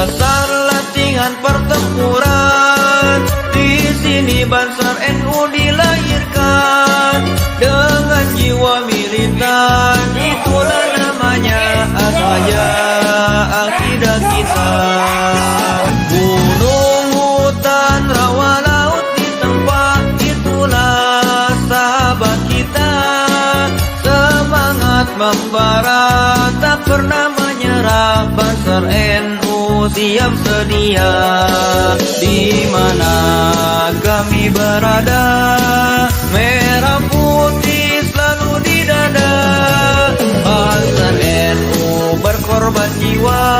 dasar latihan pertempuran. Di sini Banser NU dilahirkan dengan jiwa militan. Itulah namanya asaya akidah kita. Gunung, hutan, rawa, laut di tempat itulah sahabat kita. Semangat membara tak pernah menyerah. Banser NU siap sedia. Di mana kami berada, merah putih selalu di dada. Banser NU berkorban jiwa